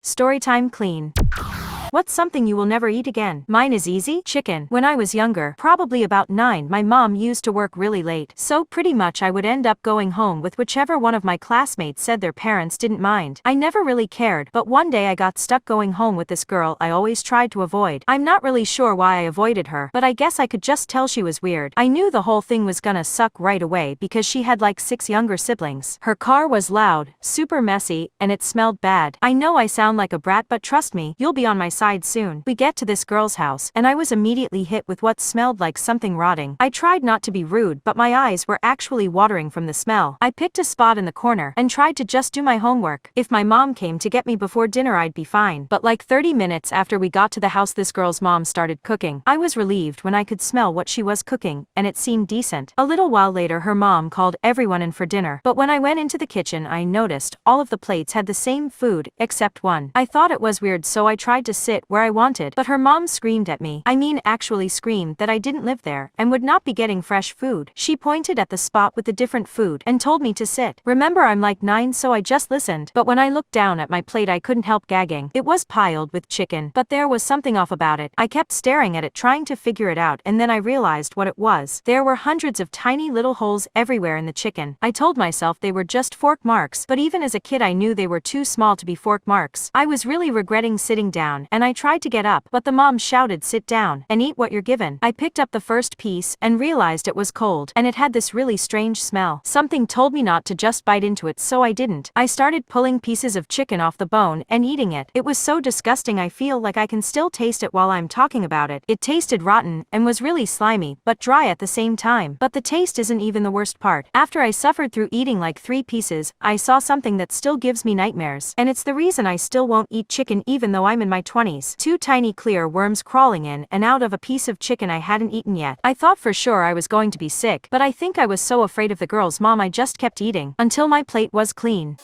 Storytime clean. What's something you will never eat again? Mine is easy. Chicken. When I was younger, probably about 9, my mom used to work really late, so pretty much I would end up going home with whichever one of my classmates said their parents didn't mind. I never really cared, but one day I got stuck going home with this girl I always tried to avoid. I'm not really sure why I avoided her, but I guess I could just tell she was weird. I knew the whole thing was gonna suck right away because she had like 6 younger siblings. Her car was loud, super messy, and it smelled bad. I know I sound like a brat, but trust me, you'll be on my side soon. We get to this girl's house, and I was immediately hit with what smelled like something rotting. I tried not to be rude, but my eyes were actually watering from the smell. I picked a spot in the corner and tried to just do my homework. If my mom came to get me before dinner, I'd be fine. But like 30 minutes after we got to the house, this girl's mom started cooking. I was relieved when I could smell what she was cooking, and it seemed decent. A little while later, her mom called everyone in for dinner, but when I went into the kitchen, I noticed all of the plates had the same food, except one. I thought it was weird, so I tried to sit where I wanted, but her mom screamed at me. I mean, actually screamed that I didn't live there and would not be getting fresh food. She pointed at the spot with the different food and told me to sit. Remember, I'm like 9, so I just listened, but when I looked down at my plate, I couldn't help gagging. It was piled with chicken, but there was something off about it. I kept staring at it, trying to figure it out, and then I realized what it was. There were hundreds of tiny little holes everywhere in the chicken. I told myself they were just fork marks, but even as a kid I knew they were too small to be fork marks. I was really regretting sitting down, and I tried to get up, but the mom shouted, "Sit down and eat what you're given." I picked up the first piece and realized it was cold, and it had this really strange smell. Something told me not to just bite into it, so I didn't. I started pulling pieces of chicken off the bone and eating it. It was so disgusting, I feel like I can still taste it while I'm talking about it. It tasted rotten and was really slimy, but dry at the same time. But the taste isn't even the worst part. After I suffered through eating like 3 pieces, I saw something that still gives me nightmares, and it's the reason I still won't eat chicken even though I'm in my 20s. 2 tiny clear worms crawling in and out of a piece of chicken I hadn't eaten yet. I thought for sure I was going to be sick, but I think I was so afraid of the girl's mom I just kept eating until my plate was clean.